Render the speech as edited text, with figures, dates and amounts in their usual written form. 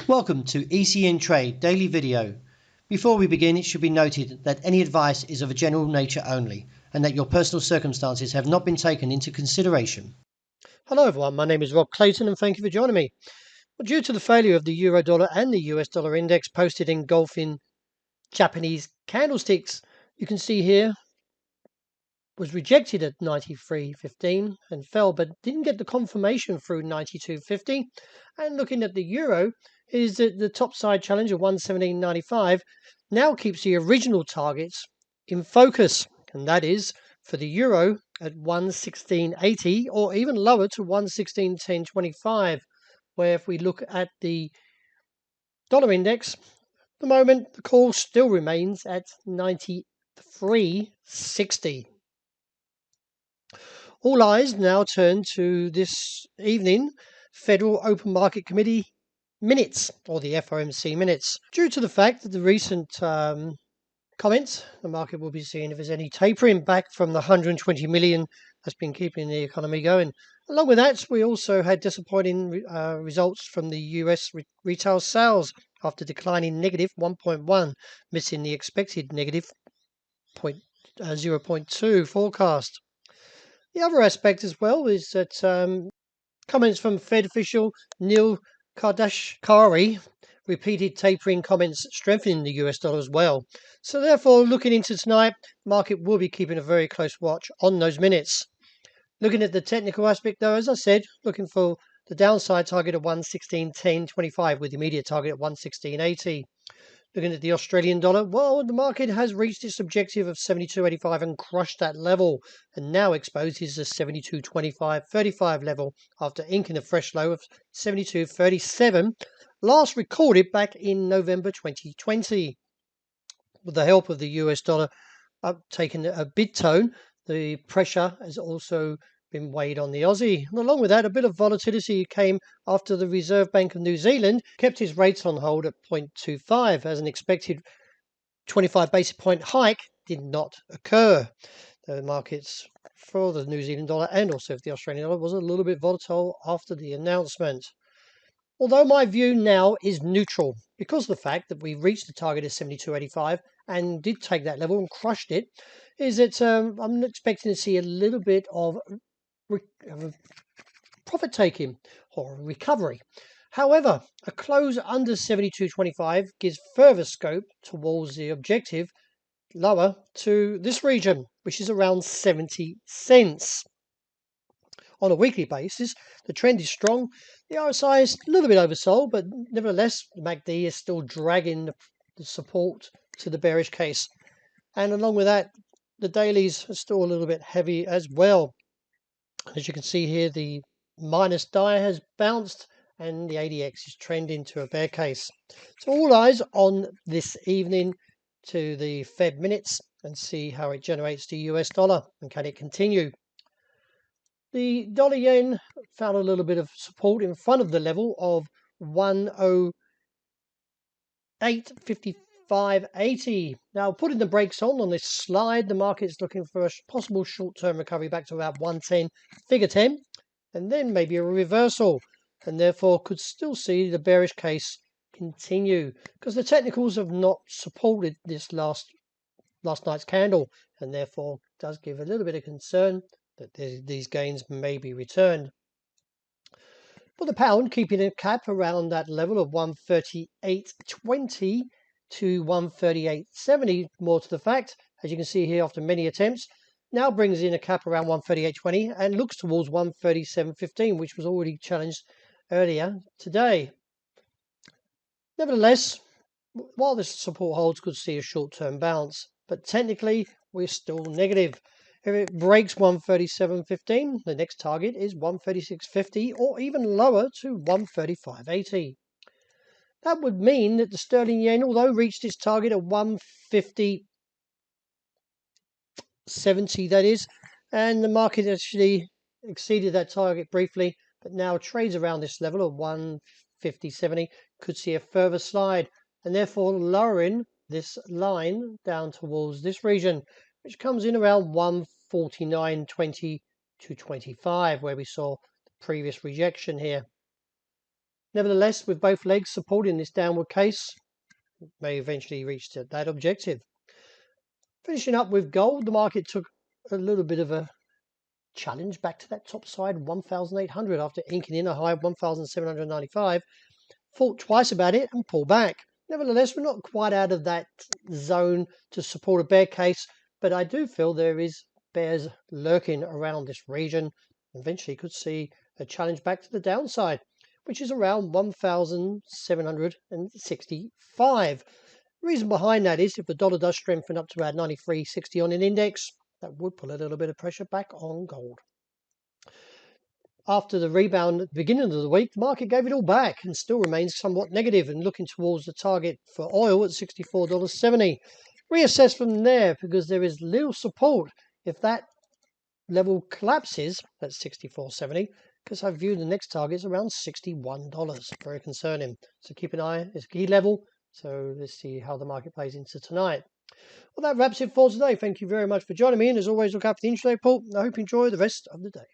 Welcome to ECNTRADE Daily Video. Before we begin, it should be noted that any advice is of a general nature only and that your personal circumstances have not been taken into consideration. Hello everyone, my name is Rob Clayton and thank you for joining me. Well, due to the failure of the euro dollar and the US dollar index posted engulfing Japanese candlesticks, you can see here was rejected at 93.15 and fell, but didn't get the confirmation through 92.50. And looking at the euro, is that the top side challenge of 117.95 now keeps the original targets in focus, and that is for the euro at 116.80 or even lower to 116.1025, where if we look at the dollar index, at the moment the call still remains at 93.60. All eyes now turn to this evening Federal Open Market Committee minutes, or the FOMC minutes. Due to the fact that the recent comments, the market will be seeing if there's any tapering back from the 120 million that's been keeping the economy going. Along with that, we also had disappointing results from the US retail sales after declining negative 1.1, missing the expected negative 0.2 forecast. The other aspect as well is that comments from Fed official Neil Kardashkari repeated tapering comments strengthening the US dollar as well. So therefore, looking into tonight, market will be keeping a very close watch on those minutes. Looking at the technical aspect though, as I said, looking for the downside target of 116.1025 with the immediate target at 116.80. Looking at the Australian dollar, well, the market has reached its objective of 72.85 and crushed that level, and now exposes the 72.25.35 level after inking a fresh low of 72.37, last recorded back in November 2020. With the help of the US dollar taking a bid tone, the pressure has also been weighed on the Aussie. And along with that, a bit of volatility came after the Reserve Bank of New Zealand kept its rates on hold at 0.25 as an expected 25 basis point hike did not occur. The markets for the New Zealand dollar and also the Australian dollar was a little bit volatile after the announcement. Although my view now is neutral because of the fact that we reached the target of 72.85 and did take that level and crushed it, is that I'm expecting to see a little bit of profit taking or recovery. However, a close under 72.25 gives further scope towards the objective lower to this region, which is around 70 cents. On a weekly basis, the trend is strong. The RSI is a little bit oversold, but nevertheless, the MACD is still dragging the support to the bearish case. And along with that, the dailies are still a little bit heavy as well. As you can see here, the minus die has bounced and the ADX is trending to a bear case. So all eyes on this evening to the Fed minutes and see how it generates the US dollar and can it continue. The dollar yen found a little bit of support in front of the level of 108.55.80. Now, putting the brakes on this slide, the market's looking for a possible short-term recovery back to about 110, figure 10, and then maybe a reversal, and therefore could still see the bearish case continue because the technicals have not supported this last night's candle, and therefore does give a little bit of concern that these gains may be returned. For the pound, keeping a cap around that level of 138.20 to 138.70, more to the fact, as you can see here after many attempts, now brings in a cap around 138.20 and looks towards 137.15, which was already challenged earlier today. Nevertheless, while this support holds, could see a short-term bounce, but technically we're still negative. If it breaks 137.15, the next target is 136.50 or even lower to 135.80. That would mean that the sterling yen, although reached its target of 150.70, that is, and the market actually exceeded that target briefly, but now trades around this level of 150.70, could see a further slide and therefore lowering this line down towards this region, which comes in around 149.20 to 25, where we saw the previous rejection here. Nevertheless, with both legs supporting this downward case, may eventually reach that objective. Finishing up with gold, the market took a little bit of a challenge back to that top side 1,800 after inking in a high of 1,795. Thought twice about it and pulled back. Nevertheless, we're not quite out of that zone to support a bear case, but I do feel there is bears lurking around this region. Eventually could see a challenge back to the downside, which is around 1,765. The reason behind that is if the dollar does strengthen up to about 93.60 on an index, that would put a little bit of pressure back on gold. After the rebound at the beginning of the week, the market gave it all back and still remains somewhat negative and looking towards the target for oil at $64.70. Reassess from there because there is little support if that level collapses at $64.70, because I view the next target is around $61. Very concerning. So keep an eye. It's a key level. So let's see how the market plays into tonight. Well, that wraps it for today. Thank you very much for joining me. And as always, look out for the intraday report. I hope you enjoy the rest of the day.